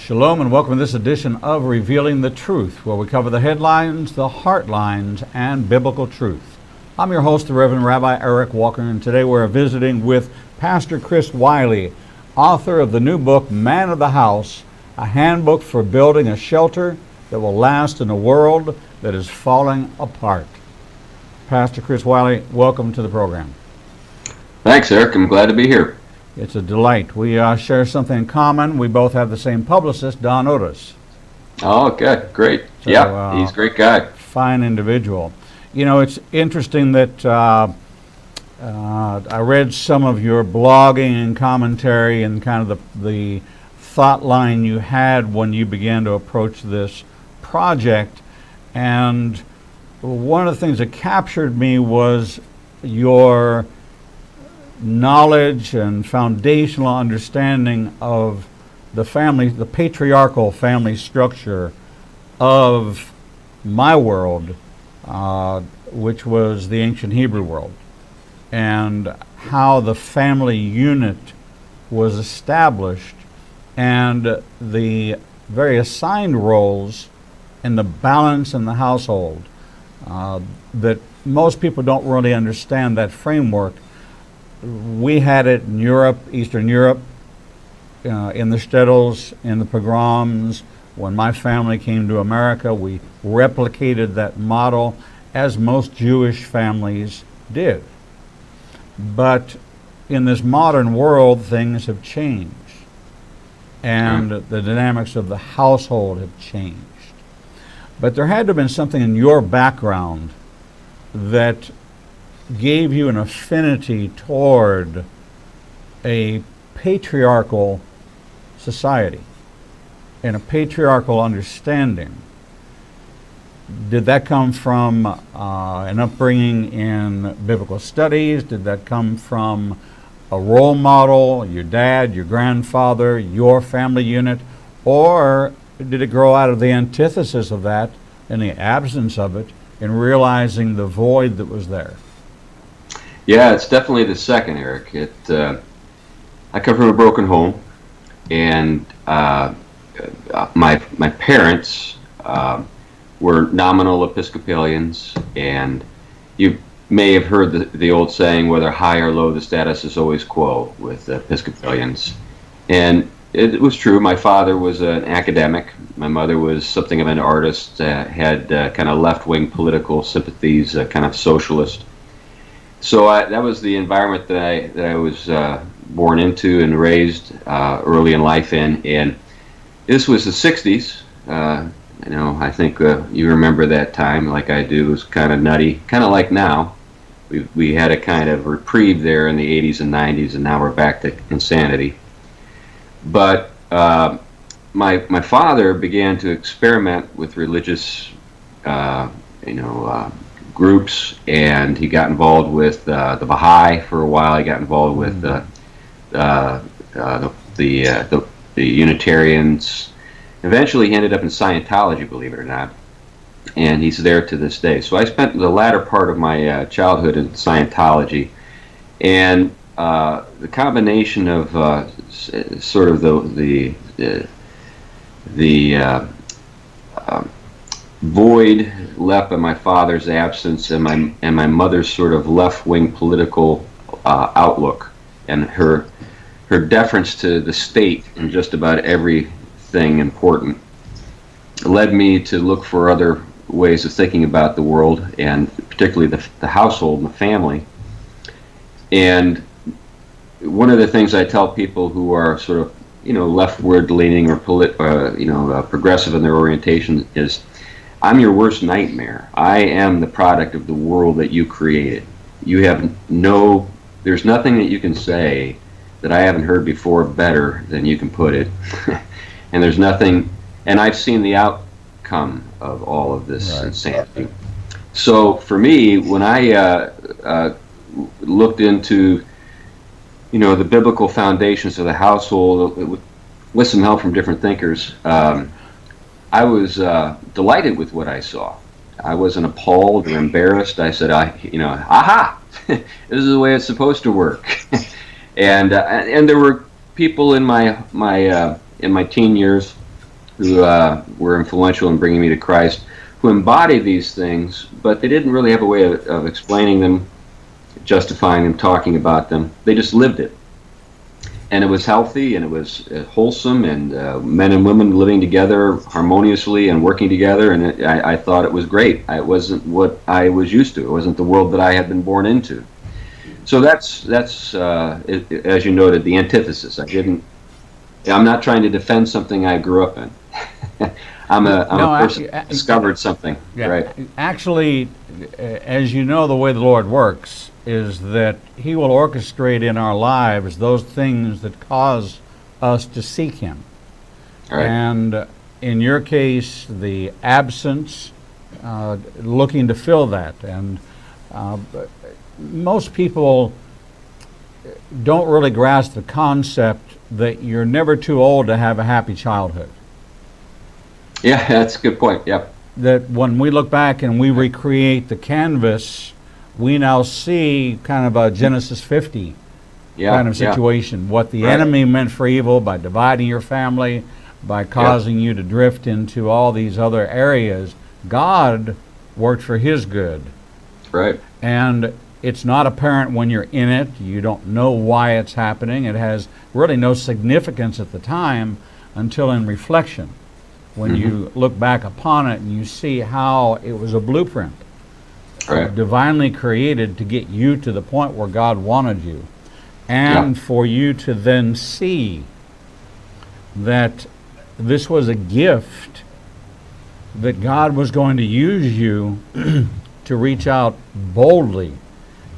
Shalom and welcome to this edition of Revealing the Truth, where we cover the headlines, the heartlines, and biblical truth. I'm your host, the Reverend Rabbi Eric Walker, and today we're visiting with Pastor Chris Wiley, author of the new book, Man of the House, a handbook for building a shelter that will last in a world that is falling apart. Pastor Chris Wiley, welcome to the program. Thanks, Eric. I'm glad to be here. It's a delight. We share something in common. We both have the same publicist, Don Otis. Oh, okay. Great. So, yeah, he's a great guy. Fine individual. You know, it's interesting that I read some of your blogging and commentary and kind of the thought line you had when you began to approach this project. And one of the things that captured me was your knowledge and foundational understanding of the family, the patriarchal family structure of my world, which was the ancient Hebrew world, and how the family unit was established and the very assigned roles and the balance in the household, that most people don't really understand that framework. We had it in Europe, Eastern Europe, in the shtetls, in the pogroms. When my family came to America, we replicated that model, as most Jewish families did. But in this modern world, things have changed, and the dynamics of the household have changed. But there had to have been something in your background that gave you an affinity toward a patriarchal society and a patriarchal understanding. Did that come from an upbringing in biblical studies? Did that come from a role model, your dad, your grandfather, your family unit? Or did it grow out of the antithesis of that and the absence of it in realizing the void that was there? Yeah, it's definitely the second, Eric. I come from a broken home, and my parents were nominal Episcopalians, and you may have heard the old saying, whether high or low, the status is always quo with Episcopalians. And it was true. My father was an academic. My mother was something of an artist, had kind of left-wing political sympathies, kind of socialist. So that was the environment that I was born into and raised early in life in. And this was the 60s. I think you remember that time like I do. It was kind of nutty, kind of like now. We had a kind of reprieve there in the 80s and 90s, and now we're back to insanity. But my father began to experiment with religious, groups, and he got involved with the Baha'i for a while. He got involved with the Unitarians. Eventually, he ended up in Scientology, believe it or not, and he's there to this day. So I spent the latter part of my childhood in Scientology, and the combination of sort of the void left by my father's absence and my mother's sort of left-wing political outlook, and her deference to the state in just about everything important, led me to look for other ways of thinking about the world, and particularly the household and the family. And one of the things I tell people who are sort of leftward leaning or progressive in their orientation is, I'm your worst nightmare. I am the product of the world that you created. There's nothing that you can say that I haven't heard before better than you can put it. And there's nothing, and I've seen the outcome of all of this insanity. So for me, when I looked into, the biblical foundations of the household with some help from different thinkers, I was delighted with what I saw. I wasn't appalled or embarrassed. I said, aha, this is the way it's supposed to work. And there were people in my teen years who were influential in bringing me to Christ, who embodied these things, but they didn't really have a way of explaining them, justifying them, talking about them. They just lived it. And it was healthy, and it was wholesome, and men and women living together harmoniously and working together, and I thought it was great. It wasn't what I was used to. It wasn't the world that I had been born into. So that's as you noted, the antithesis. I'm not trying to defend something I grew up in. I'm a person who discovered something. Yeah, right. Actually, as you know, the way the Lord works is that He will orchestrate in our lives those things that cause us to seek Him. Right. And in your case, the absence, looking to fill that. And most people don't really grasp the concept that you're never too old to have a happy childhood. Yeah, that's a good point. Yep. That when we look back and we recreate the canvas, we now see kind of a Genesis 50 kind of situation. What the enemy meant for evil by dividing your family, by causing you to drift into all these other areas, God worked for His good. Right. And it's not apparent when you're in it. You don't know why it's happening. It has really no significance at the time until in reflection, when you look back upon it and you see how it was a blueprint, divinely created to get you to the point where God wanted you, and for you to then see that this was a gift, that God was going to use you to reach out boldly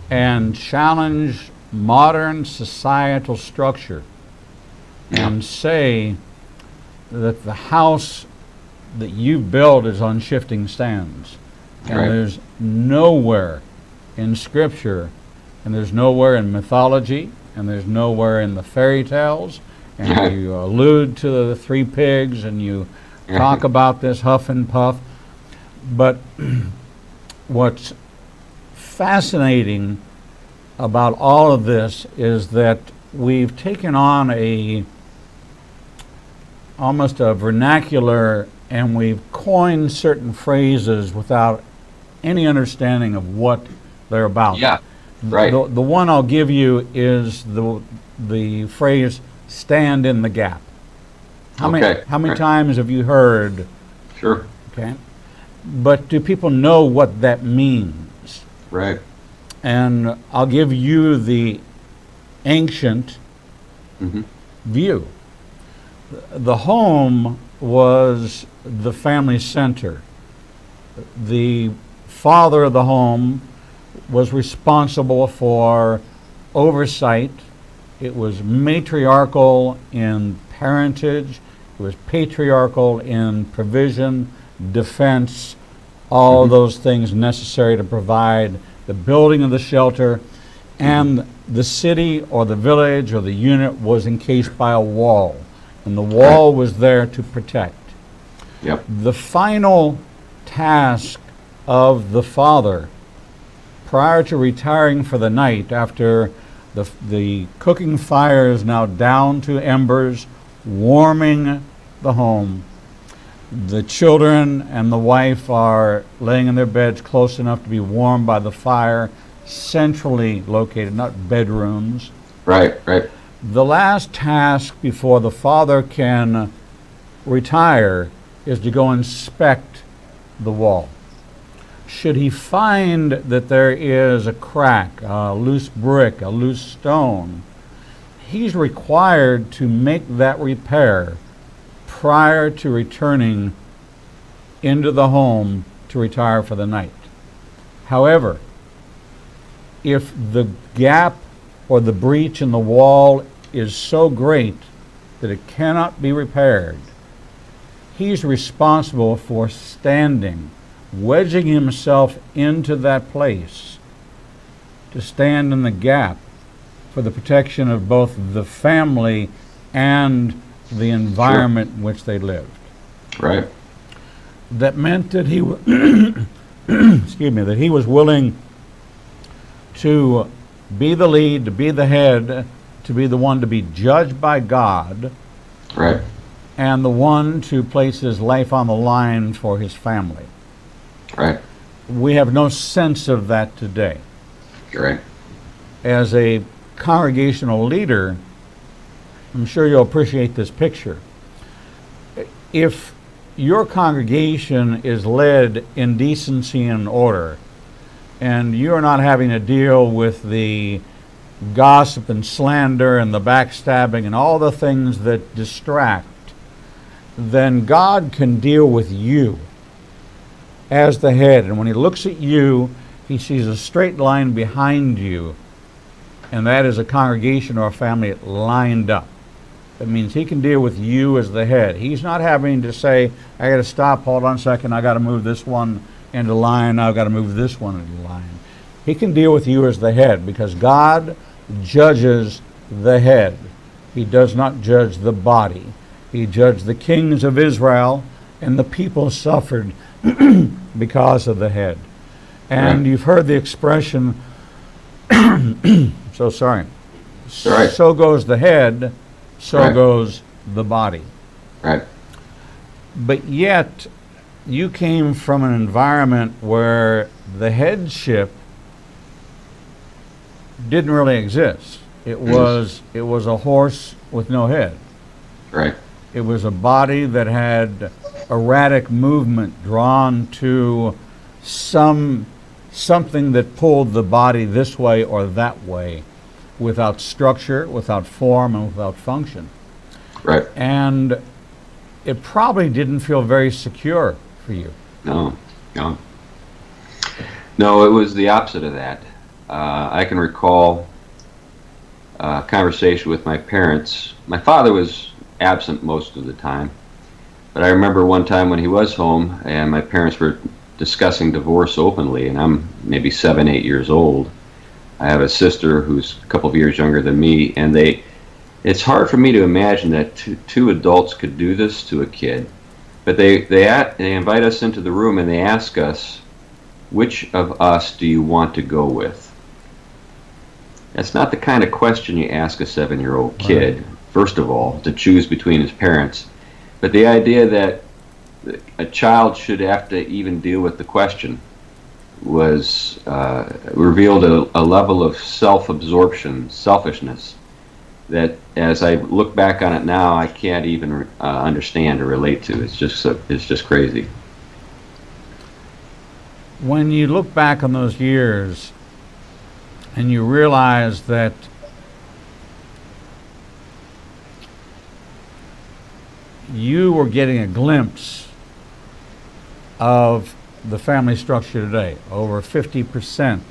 and challenge modern societal structure and say that the house that you've built is on shifting sands. And there's nowhere in Scripture, and there's nowhere in mythology, and there's nowhere in the fairy tales, and you allude to the three pigs, and you talk about this huff and puff. But what's fascinating about all of this is that we've taken on almost a vernacular, and we've coined certain phrases without any understanding of what they're about. Yeah, right. The one I'll give you is the phrase "stand in the gap." How many times have you heard? Sure. Okay. But do people know what that means? Right. And I'll give you the ancient view. The home was the family center. The father of the home was responsible for oversight. It was matriarchal in parentage. It was patriarchal in provision, defense, all those things necessary to provide the building of the shelter. And the city or the village or the unit was encased by a wall, and the wall was there to protect. Yep. The final task of the father, prior to retiring for the night, after the cooking fire is now down to embers, warming the home, the children and the wife are laying in their beds close enough to be warmed by the fire, centrally located, not bedrooms. Right, right. The last task before the father can retire is to go inspect the wall. Should he find that there is a crack, a loose brick, a loose stone, he's required to make that repair prior to returning into the home to retire for the night. However, if the gap or the breach in the wall is so great that it cannot be repaired, he's responsible for standing, wedging himself into that place to stand in the gap for the protection of both the family and the environment in which they lived. Right. That meant that he that he was willing to be the lead, to be the head, to be the one to be judged by God. Right. and the one to place his life on the line for his family. Right. We have no sense of that today. Right. As a congregational leader, I'm sure you'll appreciate this picture. If your congregation is led in decency and order, and you're not having to deal with the gossip and slander and the backstabbing and all the things that distract, then God can deal with you as the head. And when he looks at you, he sees a straight line behind you, and that is a congregation or a family lined up. That means he can deal with you as the head. He's not having to say, I got to stop, hold on a second, I got to move this one into line, I've got to move this one into line. He can deal with you as the head, because God judges the head. He does not judge the body. He judged the kings of Israel, and the people suffered because of the head. And you've heard the expression, so sorry, so goes the head, so goes the body. Right. But yet, you came from an environment where the headship didn't really exist. It was a horse with no head. Right. It was a body that had erratic movement drawn to something that pulled the body this way or that way, without structure, without form, and without function. Right. And it probably didn't feel very secure for you. No, it was the opposite of that. I can recall a conversation with my parents. My father was absent most of the time, but I remember one time when he was home and my parents were discussing divorce openly, and I'm maybe 7, 8 years old. I have a sister who's a couple of years younger than me, and it's hard for me to imagine that two adults could do this to a kid. But they invite us into the room and they ask us, which of us do you want to go with? That's not the kind of question you ask a 7-year-old kid, first of all, to choose between his parents. But the idea that a child should have to even deal with the question was revealed a level of self-absorption, selfishness, that as I look back on it now, I can't even understand or relate to. It's just crazy. When you look back on those years and you realize that you were getting a glimpse of the family structure today, over 50%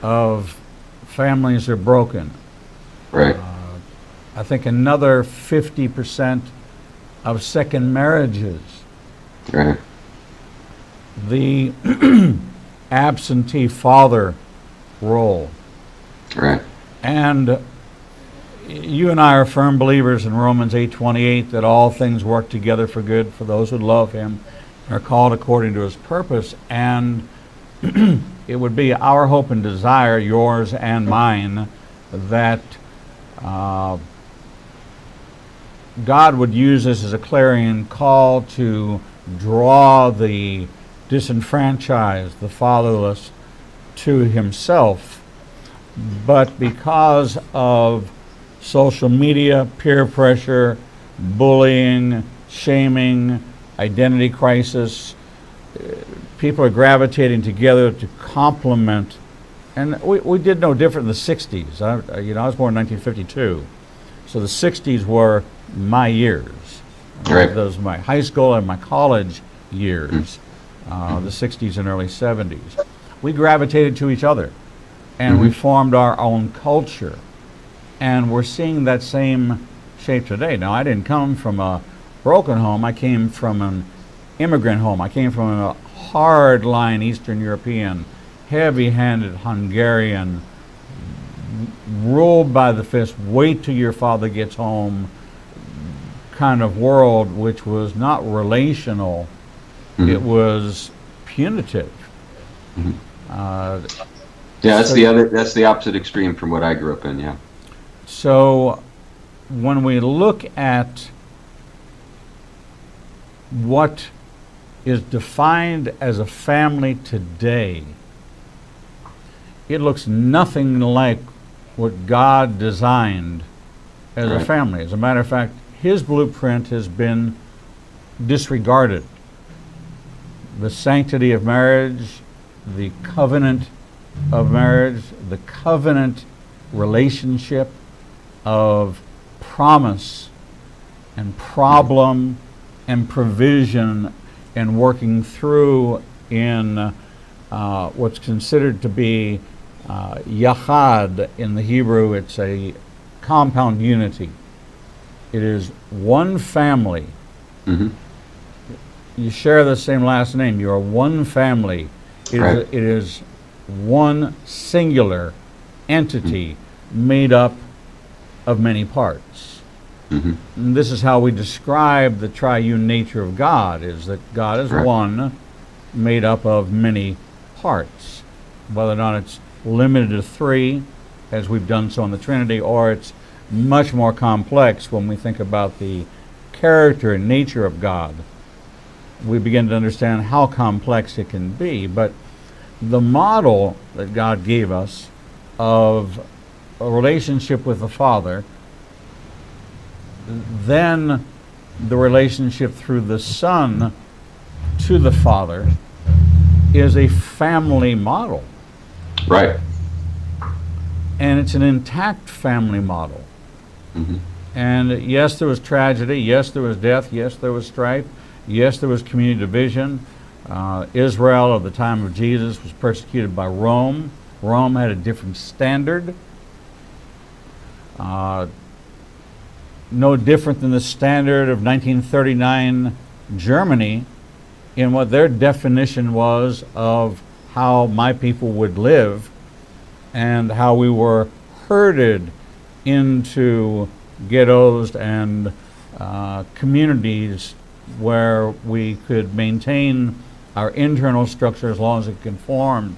of families are broken. Right. I think another 50% of second marriages. Right. The absentee father role. Right. And you and I are firm believers in Romans 8:28 that all things work together for good for those who love him and are called according to his purpose. And it would be our hope and desire, yours and mine, that God would use this as a clarion call to draw the disenfranchised, the fatherless, to himself. But because of social media, peer pressure, bullying, shaming, identity crisis, people are gravitating together to complement. And we did no different in the 60s. I was born in 1952. So the 60s were my years. Right. Those were my high school and my college years, the 60s and early 70s. We gravitated to each other, and we formed our own culture. And we're seeing that same shape today. Now, I didn't come from a broken home. I came from an immigrant home. I came from a hard-line Eastern European, heavy-handed Hungarian, ruled by the fist, wait till your father gets home kind of world, which was not relational. It was punitive. That's the opposite extreme from what I grew up in. Yeah. So when we look at what is defined as a family today, it looks nothing like what God designed as a family. As a matter of fact, his blueprint has been disregarded. The sanctity of marriage, the covenant of marriage, the covenant relationship of promise and problem and provision and working through in what's considered to be yachad in the Hebrew. It's a compound unity. It is one family. Mm-hmm. You share the same last name. You are one family. It is one singular entity made up of many parts. Mm-hmm. And this is how we describe the triune nature of God, is that God is one made up of many parts. Whether or not it's limited to three, as we've done so in the Trinity, or it's much more complex when we think about the character and nature of God, we begin to understand how complex it can be. But the model that God gave us of a relationship with the Father, then the relationship through the Son to the Father, is a family model. Right. And it's an intact family model. Mm-hmm. And yes, there was tragedy. Yes, there was death. Yes, there was strife. Yes, there was community division. Israel at the time of Jesus was persecuted by Rome. Rome had a different standard. No different than the standard of 1939 Germany in what their definition was of how my people would live and how we were herded into ghettos and communities where we could maintain our internal structure as long as it conformed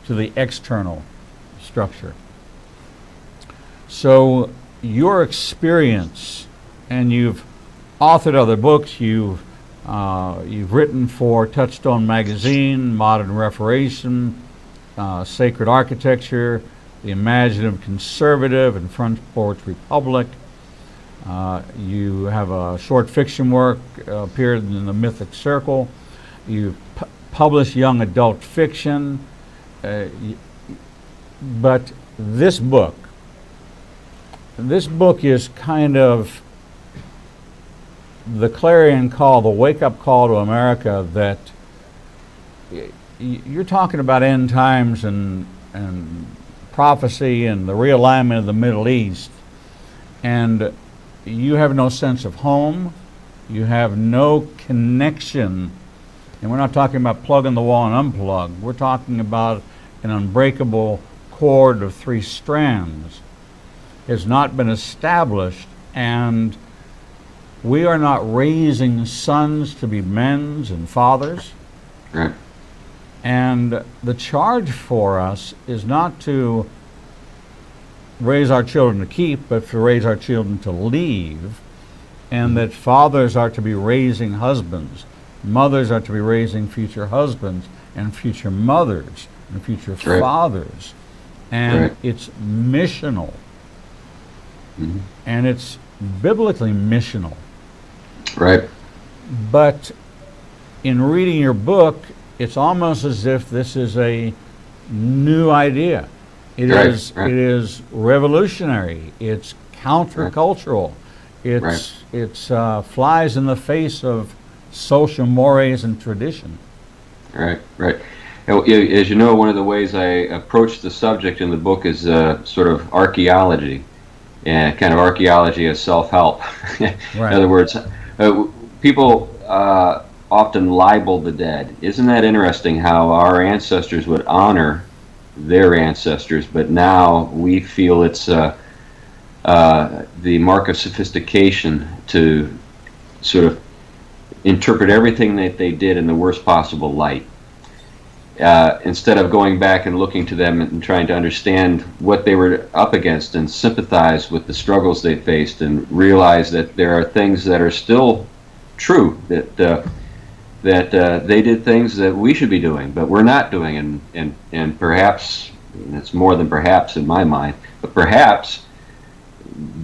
to the external structure. So your experience, and you've authored other books, you've written for Touchstone Magazine, Modern Reformation, Sacred Architecture, The Imaginative Conservative, and Front Porch Republic. You have a short fiction work appeared in the Mythic Circle. You've published young adult fiction. But this book is kind of the clarion call, the wake-up call to America that you're talking about end times and prophecy and the realignment of the Middle East, and you have no sense of home, you have no connection, and we're not talking about plug in the wall and unplug. We're talking about an unbreakable cord of three strands. Has not been established, and we are not raising sons to be men's and fathers. Right. And the charge for us is not to raise our children to keep, but to raise our children to leave, and that fathers are to be raising husbands, mothers are to be raising future husbands and future mothers and future fathers. And it's missional. Mm-hmm. And it's biblically missional. Right. But in reading your book, it's almost as if this is a new idea. It is revolutionary. It's countercultural. It's flies in the face of social mores and tradition. Right. As you know, one of the ways I approach the subject in the book is sort of archaeology, and kind of archaeology as self-help. In other words, people often libel the dead. Isn't that interesting how our ancestors would honor their ancestors, but now we feel it's the mark of sophistication to sort of interpret everything that they did in the worst possible light. Instead of going back and looking to them and trying to understand what they were up against and sympathize with the struggles they faced and realize that there are things that are still true, that that they did things that we should be doing, but we're not doing, and perhaps, and it's more than perhaps in my mind, but perhaps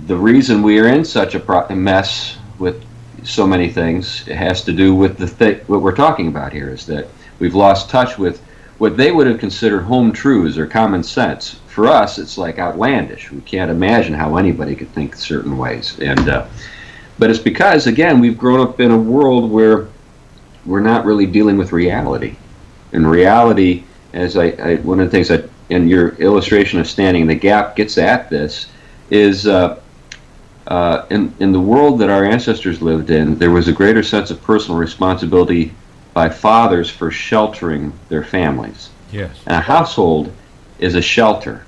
the reason we are in such a mess with so many things, it has to do with what we're talking about here, is that we've lost touch with what they would have considered home truths or common sense. For us, it's like outlandish. We can't imagine how anybody could think certain ways. But it's because, again, we've grown up in a world where we're not really dealing with reality. And reality, as one of the things that in your illustration of standing in the gap gets at this, is in the world that our ancestors lived in, there was a greater sense of personal responsibility by fathers for sheltering their families. Yes. And a household is a shelter.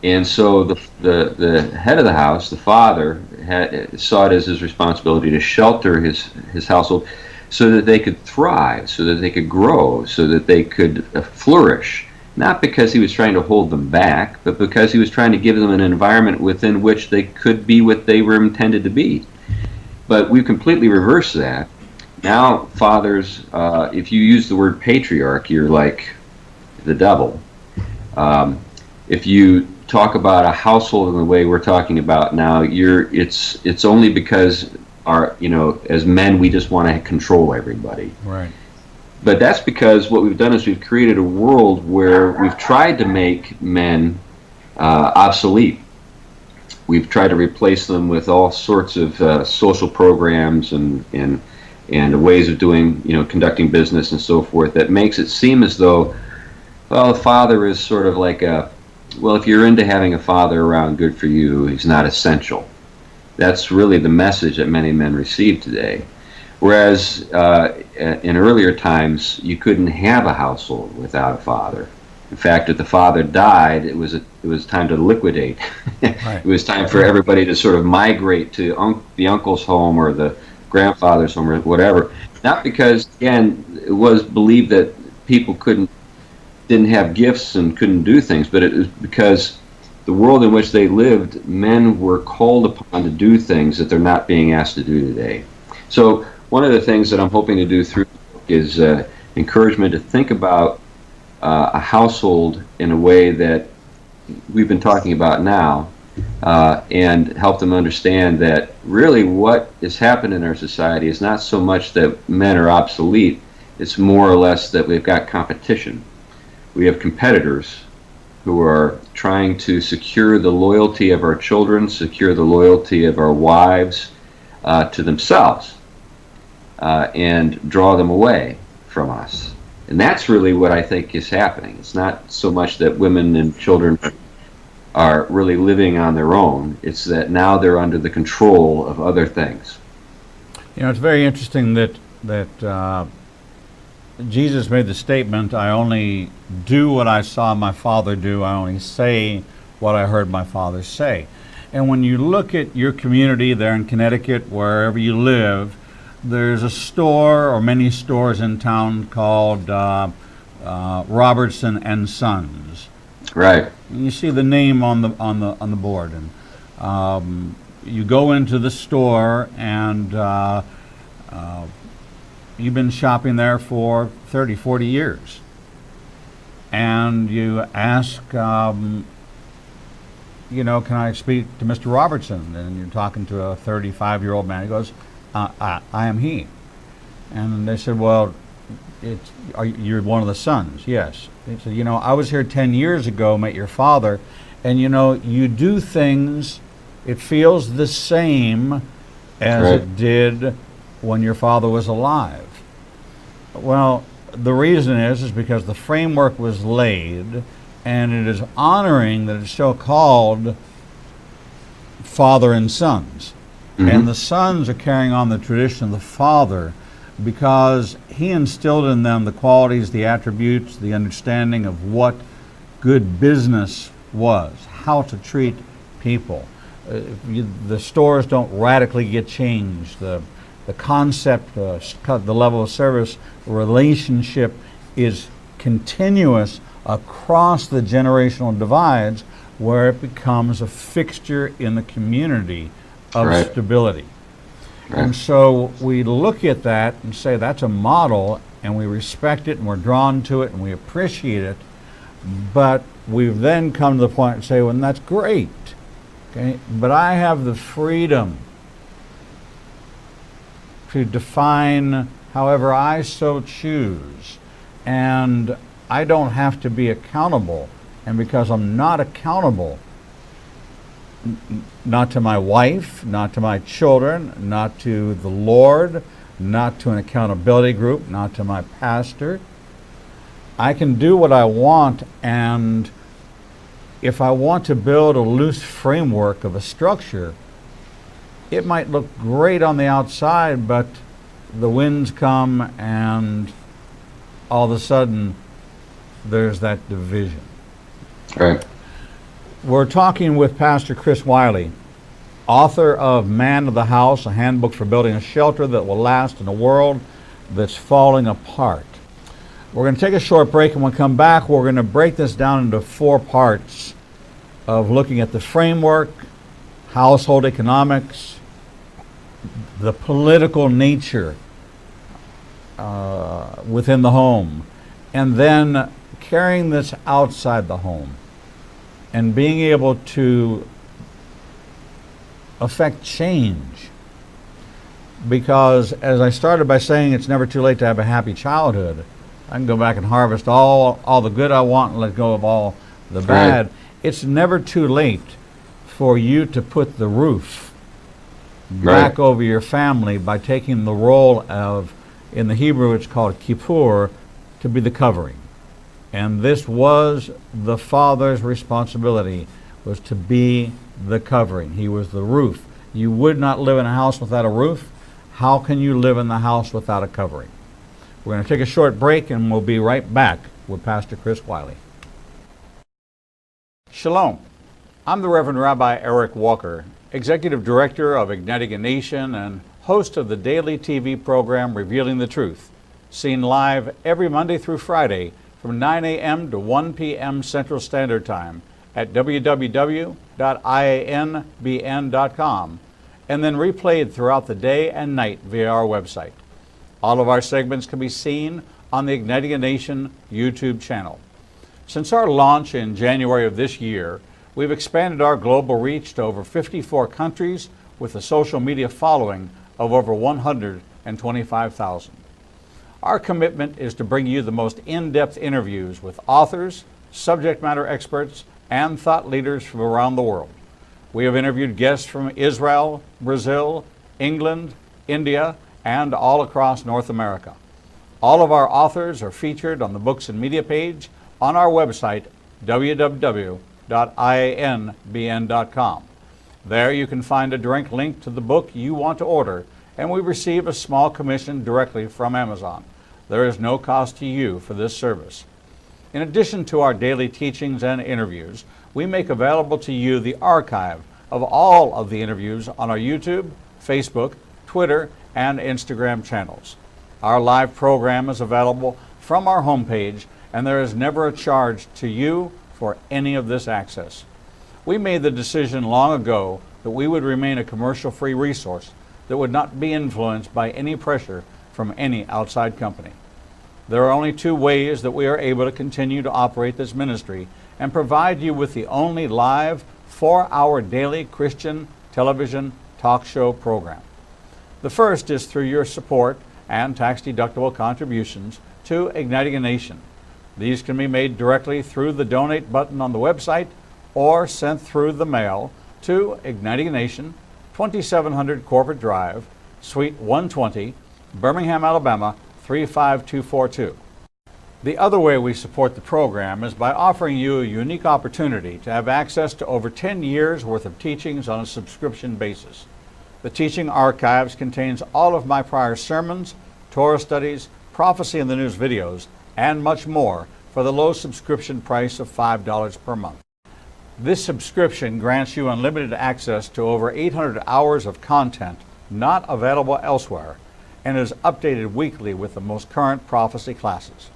And so the head of the house, the father, saw it as his responsibility to shelter his household so that they could thrive, so that they could grow, so that they could flourish. Not because he was trying to hold them back, but because he was trying to give them an environment within which they could be what they were intended to be. But we've completely reversed that. Now, fathers, if you use the word patriarch, you're like the devil. If you talk about a household in the way we're talking about now, it's only because as men, we just want to control everybody. Right. But that's because what we've done is we've created a world where we've tried to make men obsolete. We've tried to replace them with all sorts of social programs and ways of doing, conducting business and so forth, that makes it seem as though, well, the father is sort of like if you're into having a father around, good for you, he's not essential. That's really the message that many men receive today. Whereas in earlier times, you couldn't have a household without a father. In fact, if the father died, it was time to liquidate. Right. It was time for everybody to sort of migrate to the uncle's home or the grandfather's home or whatever. Not because, again, it was believed that people didn't have gifts and couldn't do things, but it was because the world in which they lived, men were called upon to do things that they're not being asked to do today. So one of the things that I'm hoping to do through the book is encouragement to think about a household in a way that we've been talking about now, and help them understand that really what has happened in our society is not so much that men are obsolete, it's more or less that we've got competition. We have competitors who are trying to secure the loyalty of our children, secure the loyalty of our wives to themselves, and draw them away from us. And that's really what I think is happening. It's not so much that women and children are really living on their own. It's that now they're under the control of other things. It's very interesting that Jesus made the statement, I only do what I saw my Father do, I only say what I heard my Father say. And when you look at your community there in Connecticut, wherever you live, there's a store or many stores in town called Robertson and Sons. Right. And you see the name on the board, and you go into the store, and you've been shopping there for 30, 40 years. And you ask, can I speak to Mr. Robertson? And you're talking to a 35-year-old man. He goes, I am he. And they said, well, you're one of the sons. Yes. He said, I was here 10 years ago, met your father, and you do things, it feels the same as right. It did when your father was alive. Well, the reason is because the framework was laid, and it is honoring that it's still called father and sons. Mm-hmm. And the sons are carrying on the tradition of the father because he instilled in them the qualities, the attributes, the understanding of what good business was, how to treat people. The stores don't radically get changed. The concept, the level of service, relationship is continuous across the generational divides, where it becomes a fixture in the community of right. stability. And so we look at that and say that's a model, and we respect it, and we're drawn to it, and we appreciate it. But we've then come to the point and say, well, that's great, okay? But I have the freedom to define however I so choose, and I don't have to be accountable. And because I'm not accountable, not to my wife, not to my children, not to the Lord, not to an accountability group, not to my pastor, I can do what I want. And if I want to build a loose framework of a structure, it might look great on the outside, but the winds come and all of a sudden there's that division. Right. We're talking with Pastor Chris Wiley, author of Man of the House, a handbook for building a shelter that will last in a world that's falling apart. We're going to take a short break, and when we come back, we're going to break this down into 4 parts of looking at the framework, household economics, the political nature within the home, and then carrying this outside the home and being able to affect change. Because as I started by saying, it's never too late to have a happy childhood. I can go back and harvest all the good I want and let go of all the bad. Right. It's never too late for you to put the roof back over your family by taking the role of, in the Hebrew it's called kippur, to be the covering. And this was the father's responsibility, was to be the covering. He was the roof. You would not live in a house without a roof. How can you live in the house without a covering? We're going to take a short break, and we'll be right back with Pastor Chris Wiley. Shalom. I'm the Reverend Rabbi Eric Walker, Executive Director of Igniting a Nation and host of the daily TV program Revealing the Truth, seen live every Monday through Friday from 9 a.m. to 1 p.m. Central Standard Time at www.ianbn.com, and then replayed throughout the day and night via our website. All of our segments can be seen on the Igniting a Nation YouTube channel. Since our launch in January of this year, we've expanded our global reach to over 54 countries with a social media following of over 125,000. Our commitment is to bring you the most in-depth interviews with authors, subject matter experts, and thought leaders from around the world. We have interviewed guests from Israel, Brazil, England, India, and all across North America. All of our authors are featured on the Books and Media page on our website, www.ianbn.com. There you can find a direct link to the book you want to order, and we receive a small commission directly from Amazon. There is no cost to you for this service. In addition to our daily teachings and interviews, we make available to you the archive of all of the interviews on our YouTube, Facebook, Twitter, and Instagram channels. Our live program is available from our homepage, and there is never a charge to you for any of this access. We made the decision long ago that we would remain a commercial-free resource that would not be influenced by any pressure from any outside company. There are only 2 ways that we are able to continue to operate this ministry and provide you with the only live 4-hour daily Christian television talk show program. The first is through your support and tax-deductible contributions to Igniting a Nation. These can be made directly through the donate button on the website or sent through the mail to Igniting a Nation, 2700 Corporate Drive, Suite 120, Birmingham, Alabama, 35242. The other way we support the program is by offering you a unique opportunity to have access to over 10 years worth of teachings on a subscription basis. The teaching archives contains all of my prior sermons, Torah studies, prophecy in the news videos, and much more for the low subscription price of $5 per month. This subscription grants you unlimited access to over 800 hours of content not available elsewhere, and is updated weekly with the most current prophecy classes.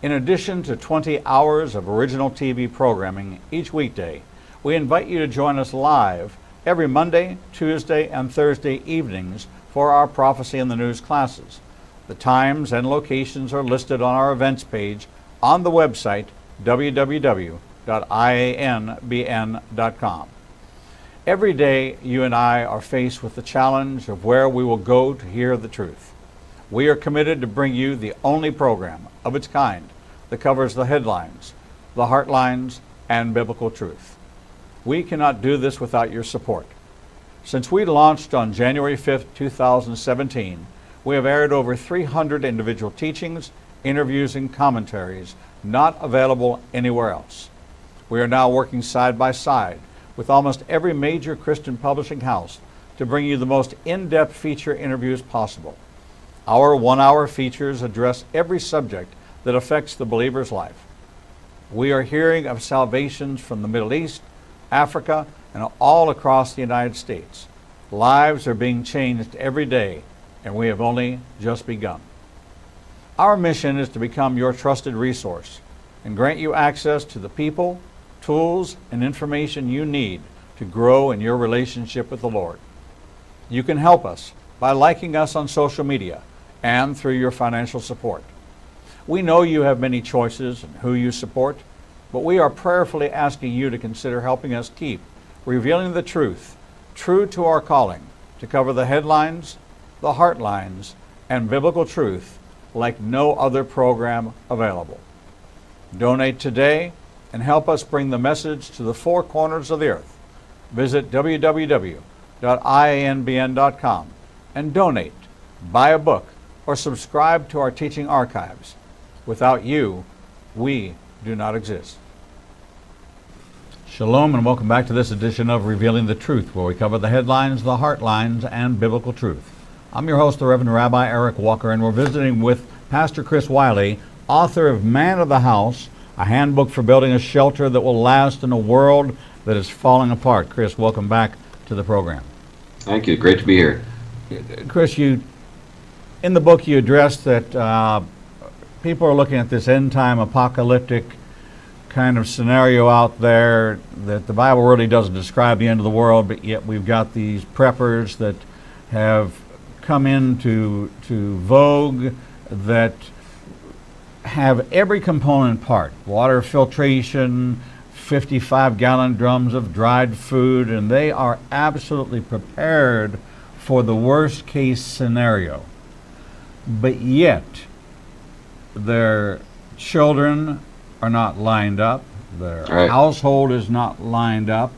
In addition to 20 hours of original TV programming each weekday, we invite you to join us live every Monday, Tuesday, and Thursday evenings for our Prophecy in the News classes. The times and locations are listed on our events page on the website www.ianbn.com. Every day, you and I are faced with the challenge of where we will go to hear the truth. We are committed to bring you the only program of its kind that covers the headlines, the heartlines, and biblical truth. We cannot do this without your support. Since we launched on January 5th, 2017, we have aired over 300 individual teachings, interviews, and commentaries not available anywhere else. We are now working side by side with almost every major Christian publishing house to bring you the most in-depth feature interviews possible. Our one-hour features address every subject that affects the believer's life. We are hearing of salvations from the Middle East, Africa, and all across the United States. Lives are being changed every day, and we have only just begun. Our mission is to become your trusted resource and grant you access to the people, tools, and information you need to grow in your relationship with the Lord. You can help us by liking us on social media and through your financial support. We know you have many choices in who you support, but we are prayerfully asking you to consider helping us keep revealing the truth, true to our calling, to cover the headlines, the heartlines, and biblical truth like no other program available. Donate today and help us bring the message to the four corners of the earth. Visit www.ianbn.com and donate, buy a book, or subscribe to our teaching archives. Without you, we do not exist. Shalom and welcome back to this edition of Revealing the Truth, where we cover the headlines, the heartlines, and biblical truth. I'm your host, the Reverend Rabbi Eric Walker, and we're visiting with Pastor Chris Wiley, author of Man of the House, a handbook for building a shelter that will last in a world that is falling apart. Chris, welcome back to the program. Thank you. Great to be here. Chris, in the book you address that people are looking at this end-time apocalyptic kind of scenario out there, that the Bible really doesn't describe the end of the world, but yet we've got these preppers that have come into vogue that have every component part: water filtration, 55-gallon drums of dried food, and they are absolutely prepared for the worst case scenario. But yet, their children are not lined up, their household is not lined up,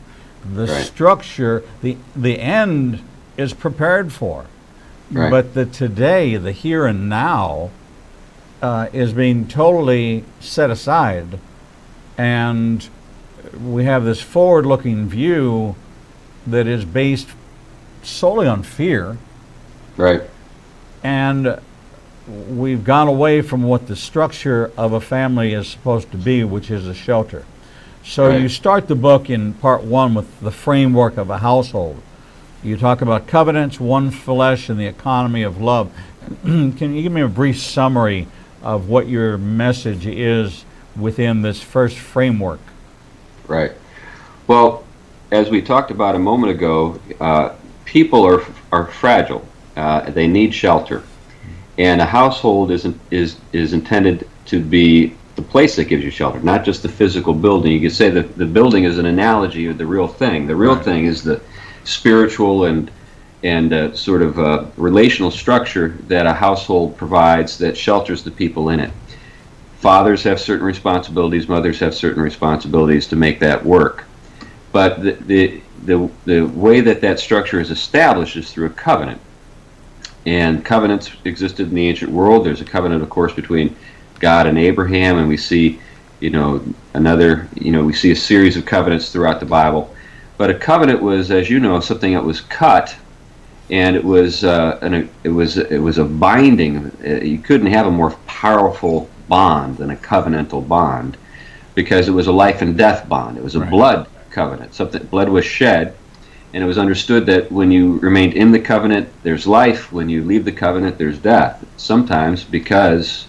the structure, the end is prepared for. But the today, the here and now, is being totally set aside, and we have this forward-looking view that is based solely on fear. Right. And we've gone away from what the structure of a family is supposed to be, which is a shelter. So you start the book in part one with the framework of a household. You talk about covenants, one flesh, and the economy of love. Can you give me a brief summary of what your message is within this first framework? Right. Well, as we talked about a moment ago, people are fragile. They need shelter. And a household is intended to be the place that gives you shelter, not just the physical building. You could say that the building is an analogy of the real thing. The real thing is the spiritual and sort of relational structure that a household provides that shelters the people in it. Fathers have certain responsibilities, mothers have certain responsibilities to make that work. But the way that structure is established is through a covenant. And covenants existed in the ancient world. There's a covenant, of course, between God and Abraham, and we see, we see a series of covenants throughout the Bible. But a covenant was, as you know, something that was cut, and it was a binding. You couldn't have a more powerful bond than a covenantal bond, because it was a life and death bond. It was a blood covenant. Blood was shed. And it was understood that when you remained in the covenant, there's life. When you leave the covenant, there's death. Sometimes because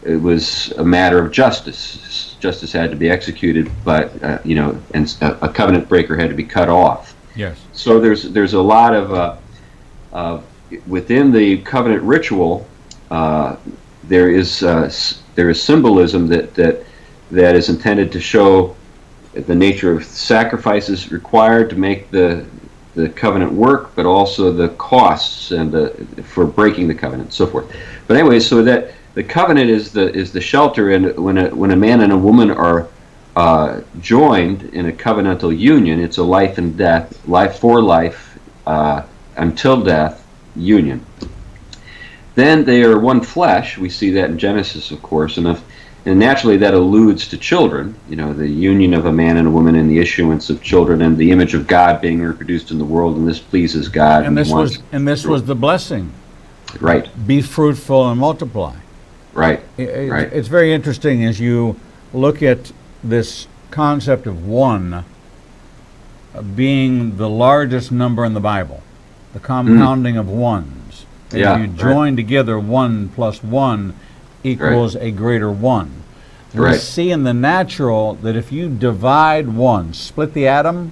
it was a matter of justice. Justice had to be executed, but and a covenant breaker had to be cut off. Yes. So there's a lot of within the covenant ritual, there is symbolism that is intended to show the nature of sacrifices required to make the covenant work, but also the costs and for breaking the covenant, and so forth. But anyway, so that the covenant is the shelter, and when a man and a woman are joined in a covenantal union, it's a life and death, life for life, until death union. Then they are one flesh. We see that in Genesis, of course, and naturally that alludes to children, the union of a man and a woman and the issuance of children and the image of God being reproduced in the world, and this pleases God. And this was the blessing. Right. Be fruitful and multiply. Right. Right. It's very interesting as you look at this concept of one being the largest number in the Bible, the compounding of ones. If you join together 1 plus 1 equals a greater 1. We see in the natural that if you divide 1, split the atom,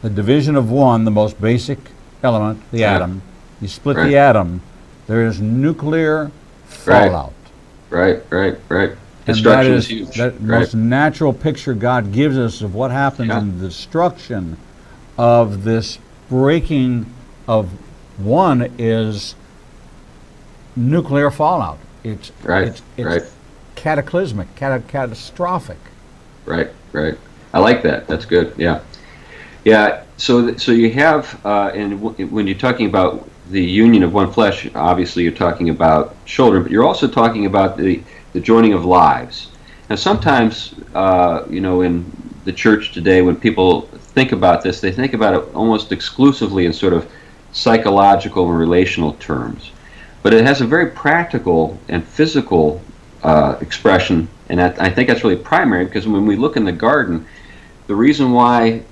the division of 1, the most basic element, the atom, you split the atom, there is nuclear fallout. Right. And Destruction is huge. That most natural picture God gives us of what happens in the destruction of this breaking of 1 is nuclear fallout. It's cataclysmic, catastrophic. Right. I like that. That's good. Yeah. So you have, and when you're talking about the union of one flesh, obviously you're talking about children, but you're also talking about the joining of lives. Now, sometimes, in the church today, when people think about this, they think about it almost exclusively in sort of psychological and relational terms. But it has a very practical and physical expression, and I think that's really primary, because when we look in the garden, the reason why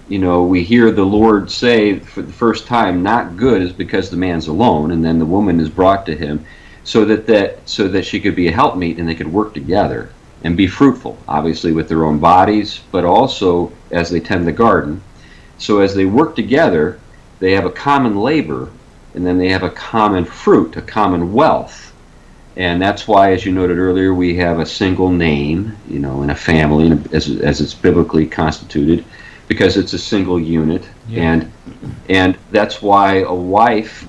we hear the Lord say for the first time, "Not good," is because the man's alone, and then the woman is brought to him, so that she could be a helpmeet and they could work together and be fruitful, obviously with their own bodies, but also as they tend the garden. So as they work together, they have a common labor, and then they have a common fruit, a common wealth. And that's why, as you noted earlier, we have a single name, in a family, as it's biblically constituted, because it's a single unit. And that's why a wife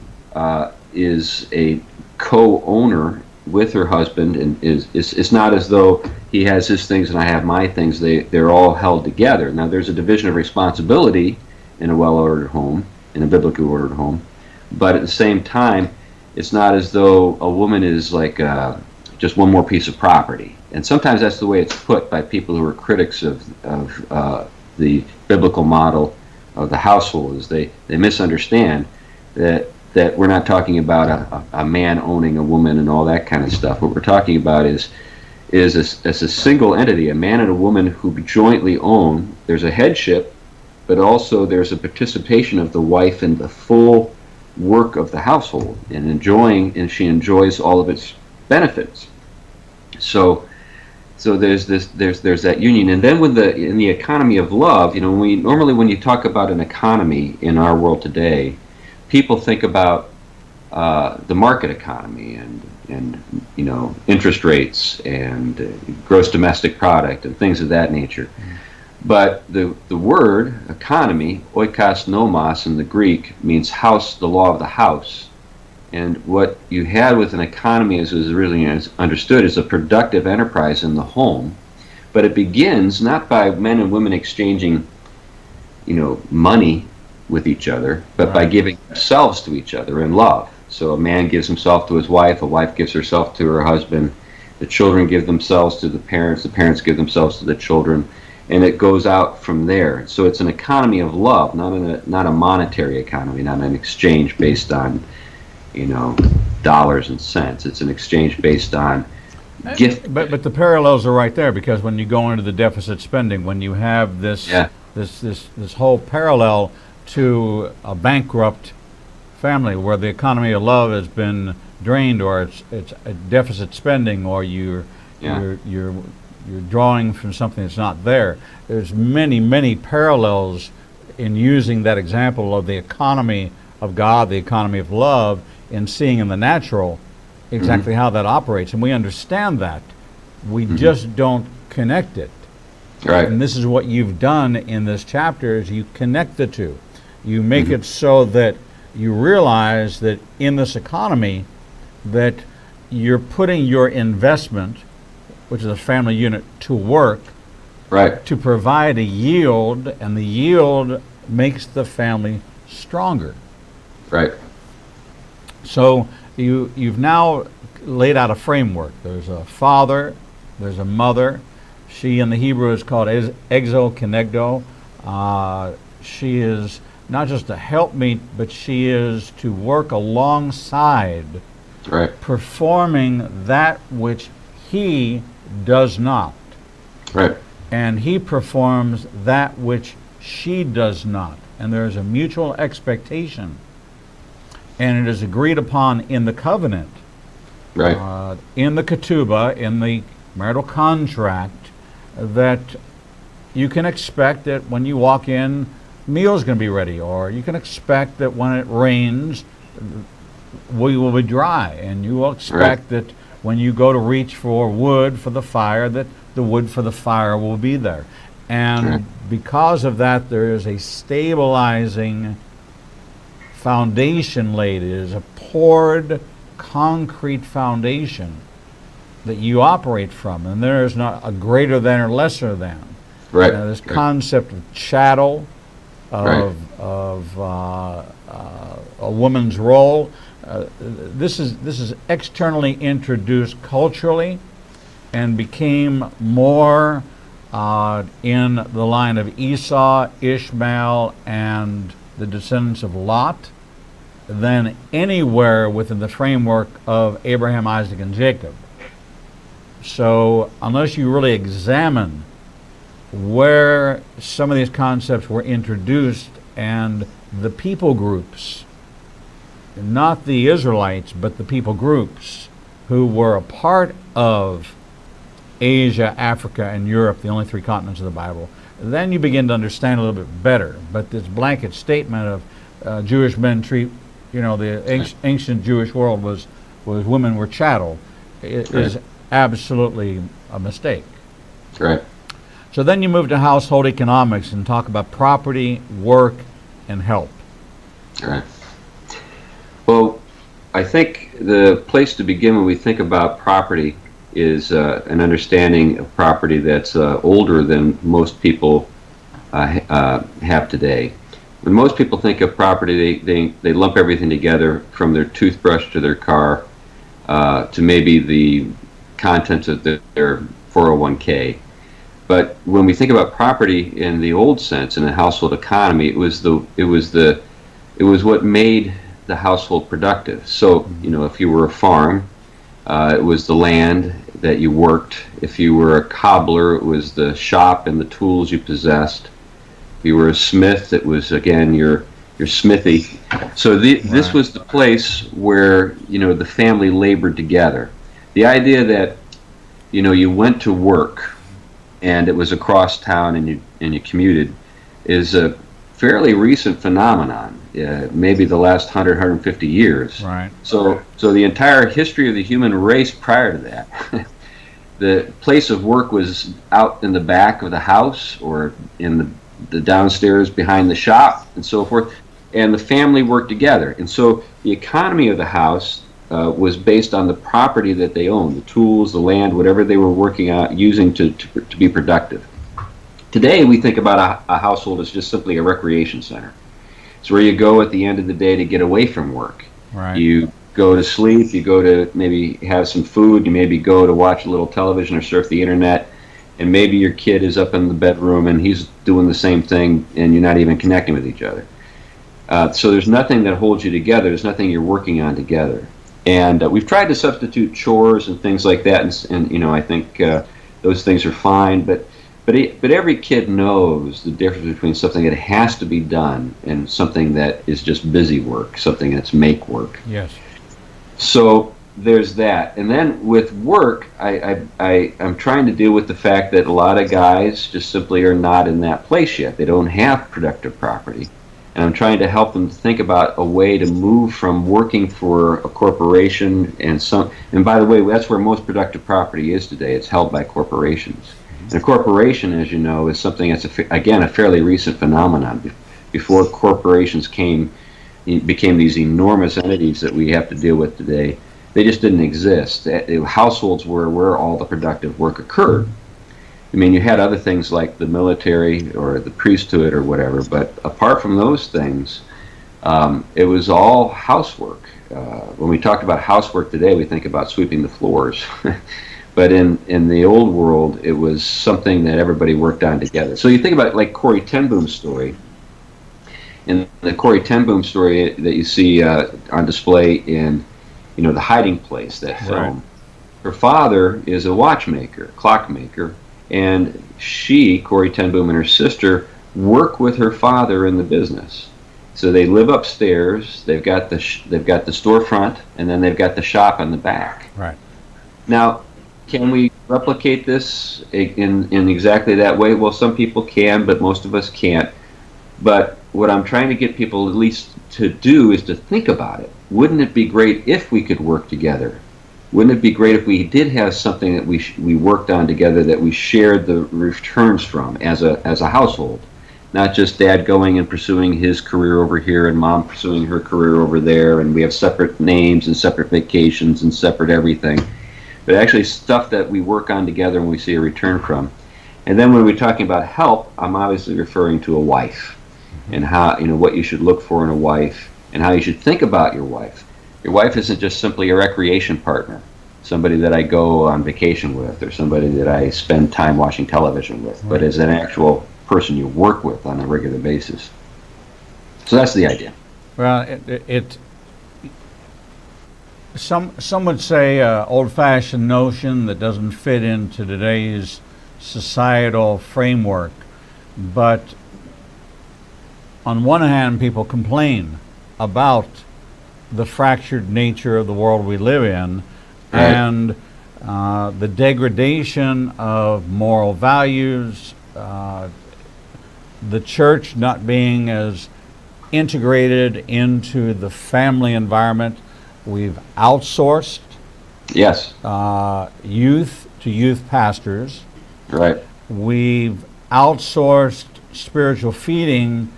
is a co-owner with her husband, and it's not as though he has his things and I have my things. They're all held together. Now, there's a division of responsibility in a well-ordered home, in a biblically ordered home, but at the same time, it's not as though a woman is like just one more piece of property. And sometimes that's the way it's put by people who are critics of the biblical model of the household, is they misunderstand that we're not talking about a man owning a woman and all that kind of stuff. What we're talking about is a single entity, a man and a woman who jointly own. There's a headship, but also there's a participation of the wife in the full work of the household, and she enjoys all of its benefits. So there's that union. And then in the economy of love, when you talk about an economy in our world today, people think about the market economy and interest rates and gross domestic product and things of that nature. But the word economy, oikos nomos in the Greek, means house, the law of the house. And what you had with an economy, as it was originally understood, is a productive enterprise in the home. But it begins not by men and women exchanging, money with each other, but by giving themselves to each other in love. So a man gives himself to his wife, a wife gives herself to her husband, the children give themselves to the parents give themselves to the children, and it goes out from there. So it's an economy of love, not a monetary economy, not an exchange based on, dollars and cents. It's an exchange based on gift. But the parallels are right there, because when you go into the deficit spending, when you have this whole parallel to a bankrupt family where the economy of love has been drained, or it's a deficit spending, or you're drawing from something that's not there. There's many parallels in using that example of the economy of God, the economy of love, in seeing in the natural exactly how that operates. And we understand that. We just don't connect it. Right. And this is what you've done in this chapter, is you connect the two. You make it so that you realize that in this economy that you're putting your investment, which is a family unit, to work, Right. to provide a yield, and the yield makes the family stronger. Right. So you've now laid out a framework. There's a father, there's a mother. She in the Hebrew is called exokenegdo. She is not just a helpmeet, but she is to work alongside, Right. performing that which he does not. Right. And he performs that which she does not. And there is a mutual expectation. And it is agreed upon in the covenant, Right. in the ketubah, in the marital contract, that you can expect that when you walk in, meal's going to be ready, or you can expect that when it rains, we will be dry, and you will expect that when you go to reach for wood for the fire, that the wood for the fire will be there. And because of that, there is a stabilizing foundation laid. It is a poured concrete foundation that you operate from, and there is not a greater than or lesser than. Right. This concept of chattel, Right. of a woman's role, this is externally introduced culturally, and became more in the line of Esau, Ishmael, and the descendants of Lot than anywhere within the framework of Abraham, Isaac, and Jacob. So unless you really examine where some of these concepts were introduced, and the people groups, not the Israelites, but the people groups who were a part of Asia, Africa, and Europe, the only three continents of the Bible, then you begin to understand a little bit better. But this blanket statement of Jewish men treat, the ancient Jewish world was women were chattel, is absolutely a mistake. Right. So then you move to household economics and talk about property, work, and help. Right. Well, I think the place to begin when we think about property is an understanding of property that's older than most people have today. When most people think of property, they lump everything together, from their toothbrush to their car to maybe the contents of their 401k. But when we think about property in the old sense, in the household economy, it was what made the household productive. So, if you were a farm, it was the land that you worked. If you were a cobbler, it was the shop and the tools you possessed. If you were a smith, it was, again, your smithy. So this was the place where, the family labored together. The idea that, you went to work and it was across town and you commuted is a fairly recent phenomenon, maybe the last 150 years. Right. So the entire history of the human race prior to that, the place of work was out in the back of the house or in the downstairs behind the shop and so forth, and the family worked together. And so the economy of the house was based on the property that they owned, the tools, the land, whatever they were working out, using to be productive. Today, we think about a household as just simply a recreation center. It's where you go at the end of the day to get away from work. Right. You go to sleep, you go to maybe have some food, you maybe go to watch a little television or surf the internet, and maybe your kid is up in the bedroom and he's doing the same thing and you're not even connecting with each other. So there's nothing that holds you together, there's nothing you're working on together. And we've tried to substitute chores and things like that, and I think those things are fine, but every kid knows the difference between something that has to be done and something that is just busy work, something that's make work. Yes. So there's that. And then with work, I'm trying to deal with the fact that a lot of guys just simply are not in that place yet. They don't have productive property. and I'm trying to help them think about a way to move from working for a corporation and by the way, that's where most productive property is today. It's held by corporations. And a corporation, as you know, is something that's, again, a fairly recent phenomenon. Before corporations became these enormous entities that we have to deal with today, they just didn't exist. Households were where all the productive work occurred. I mean, you had other things like the military or the priesthood or whatever, but apart from those things, it was all housework. When we talk about housework today, we think about sweeping the floors. But in the old world, it was something that everybody worked on together. So you think about like Corrie ten Boom's story. In the Corrie ten Boom story that you see on display in, The Hiding Place, that film, right. Her father is a watchmaker, clockmaker, and she, Corrie ten Boom, and her sister work with her father in the business. So they live upstairs. They've got the storefront, and then they've got the shop in the back. Right. Now, can we replicate this in exactly that way? Well, some people can, but most of us can't. But what I'm trying to get people at least to do is to think about it. Wouldn't it be great if we could work together? Wouldn't it be great if we did have something that we worked on together, that we shared the returns from as a household? Not just dad going and pursuing his career over here and mom pursuing her career over there, and we have separate names and separate vacations and separate everything, but actually stuff that we work on together and we see a return from. And then when we're talking about help, I'm obviously referring to a wife, and how, what you should look for in a wife, and how you should think about your wife. Your wife isn't just simply a recreation partner, somebody that I go on vacation with, or somebody that I spend time watching television with, but as an actual person you work with on a regular basis. So that's the idea. Well, some would say old-fashioned notion that doesn't fit into today's societal framework, but on one hand, people complain about the fractured nature of the world we live in, right, and the degradation of moral values, the church not being as integrated into the family environment. We've outsourced, yes, youth to youth pastors. Right. We've outsourced spiritual feeding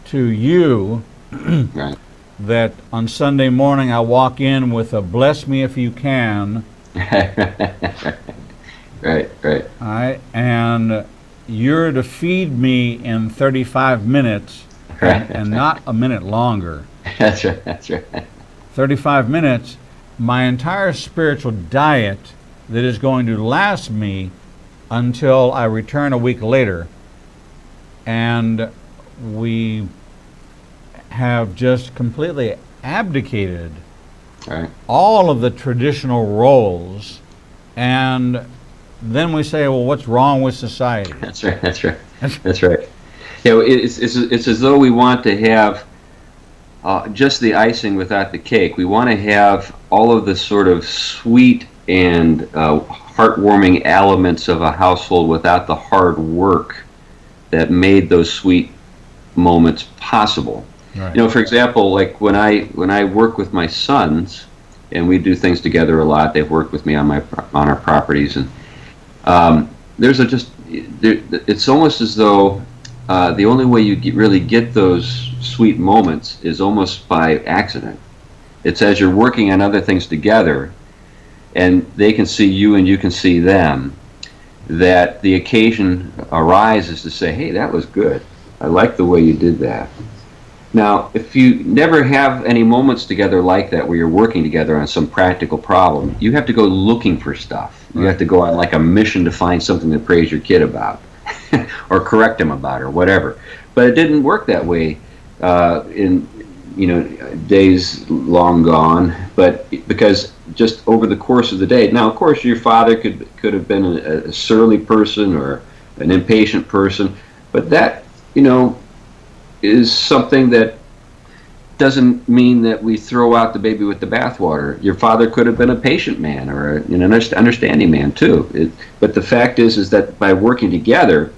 to you. Right. That on Sunday morning I walk in with a "bless me if you can." Right. All right, and you're to feed me in 35 minutes, right, and not a minute longer. That's right. 35 minutes, my entire spiritual diet that is going to last me until I return a week later. And we have just completely abdicated all of the traditional roles, and then we say, well, what's wrong with society? That's right. It's as though we want to have just the icing without the cake. We want to have all of the sort of sweet and heartwarming elements of a household without the hard work that made those sweet moments possible. Right. For example, like when I work with my sons, and we do things together a lot. They've worked with me on our properties, and it's almost as though the only way you really get those sweet moments is almost by accident. It's as you're working on other things together, and they can see you and you can see them, that the occasion arises to say, hey, that was good. I like the way you did that. Now, if you never have any moments together like that where you're working together on some practical problem, you have to go looking for stuff. You have to go on like a mission to find something to praise your kid about or correct him about or whatever. But it didn't work that way in days long gone, but because just over the course of the day. Now, of course, your father could have been a surly person or an impatient person, but that, is something that doesn't mean that we throw out the baby with the bathwater. Your father could have been a patient man or an understanding man too. But the fact is that by working together,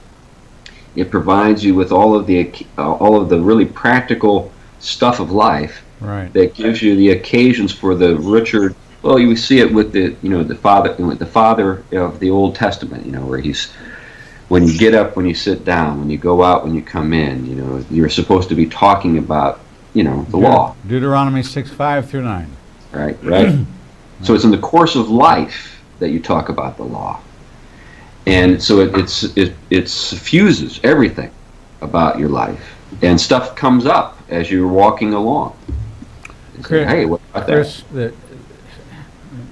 It provides you with all of the really practical stuff of life. Right. That gives you the occasions for the richer. Well, you see it with the father of the Old Testament. Where he's, when you get up, when you sit down, when you go out, when you come in. You're supposed to be talking about the law. Deuteronomy 6:5-9. Right. So it's in the course of life that you talk about the law, and so it suffuses everything about your life, and stuff comes up as you're walking along. Chris, hey, what about Chris,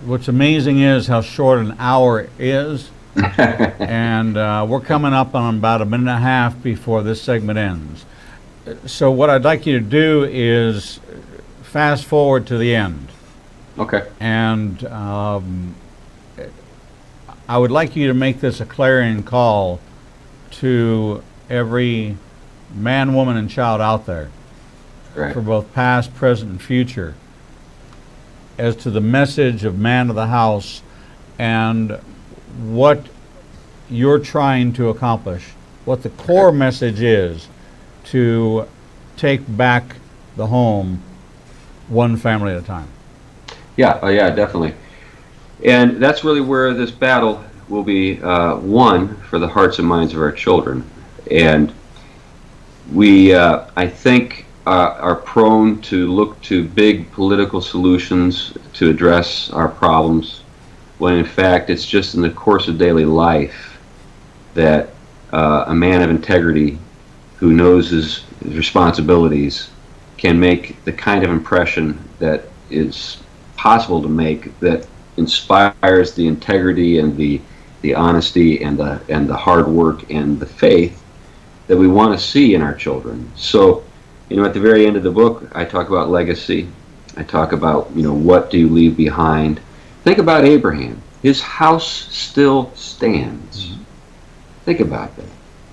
what's amazing is how short an hour is, and we're coming up on about a minute and a half before this segment ends. So what I'd like you to do is fast forward to the end. Okay. And I would like you to make this a clarion call to every man, woman, and child out there, right, for both past, present, and future, as to the message of man of the house and what you're trying to accomplish, what the core message is to take back the home one family at a time. Yeah, definitely. And that's really where this battle will be won for the hearts and minds of our children. And we, I think, are prone to look to big political solutions to address our problems, when in fact it's just in the course of daily life that a man of integrity who knows his responsibilities can make the kind of impression that is possible to make, that inspires the integrity and the honesty and the hard work and the faith that we want to see in our children. So, at the very end of the book, I talk about legacy. I talk about, what do you leave behind? Think about Abraham. His house still stands. Mm-hmm. Think about that.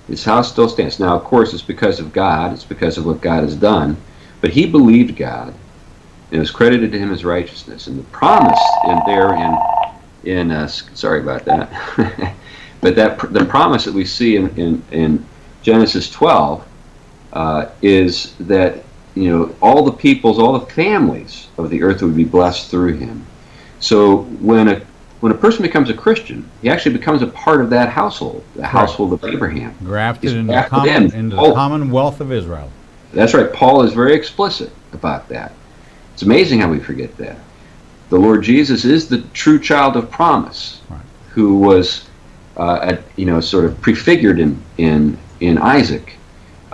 His house still stands. Now, of course, it's because of God. It's because of what God has done. But he believed God, and it was credited to him as righteousness. And the promise sorry about that, but the promise that we see in Genesis 12 is that all the peoples, all the families of the earth would be blessed through him. So when a person becomes a Christian, he actually becomes a part of that household, the household of Abraham. Grafted into the commonwealth of Israel. That's right. Paul is very explicit about that. It's amazing how we forget that. The Lord Jesus is the true child of promise, right, who was, sort of prefigured in Isaac.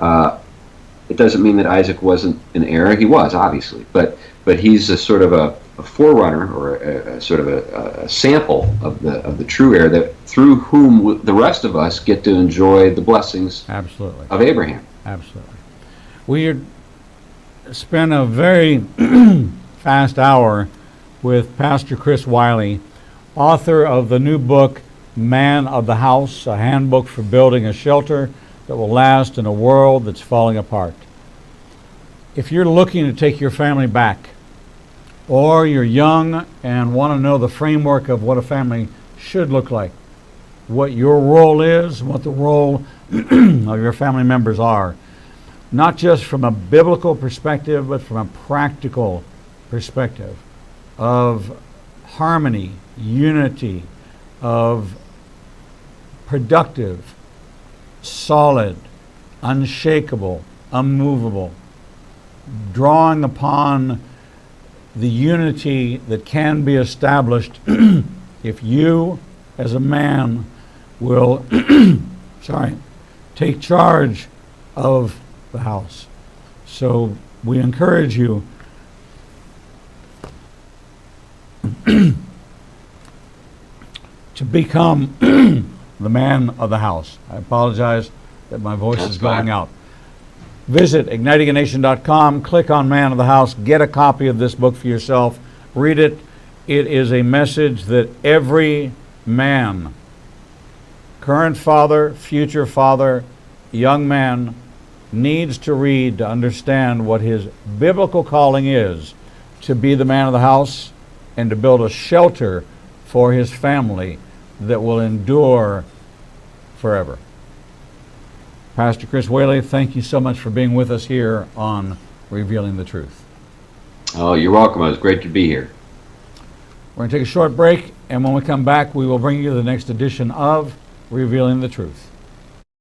It doesn't mean that Isaac wasn't an heir. He was, obviously, but he's a sort of a forerunner, or a sort of a sample of the true heir, that through whom the rest of us get to enjoy the blessings, absolutely, of Abraham. Absolutely. We spent a very fast hour with Pastor Chris Wiley, author of the new book, Man of the House, a handbook for building a shelter that will last in a world that's falling apart. If you're looking to take your family back, or you're young and want to know the framework of what a family should look like, what your role is, what the role of your family members are, not just from a biblical perspective, but from a practical perspective of harmony, unity, of productive, solid, unshakable, unmovable, drawing upon the unity that can be established if you, as a man, will take charge of the house. So we encourage you to become the man of the house. I apologize that my voice is going out. Visit ignitinganation.com, click on Man of the House, get a copy of this book for yourself, read it. It is a message that every man, current father, future father, young man, needs to read to understand what his biblical calling is, to be the man of the house and to build a shelter for his family that will endure forever. Pastor Chris Wiley, thank you so much for being with us here on Revealing the Truth. Oh, you're welcome. It was great to be here. We're going to take a short break, and when we come back, we will bring you the next edition of Revealing the Truth.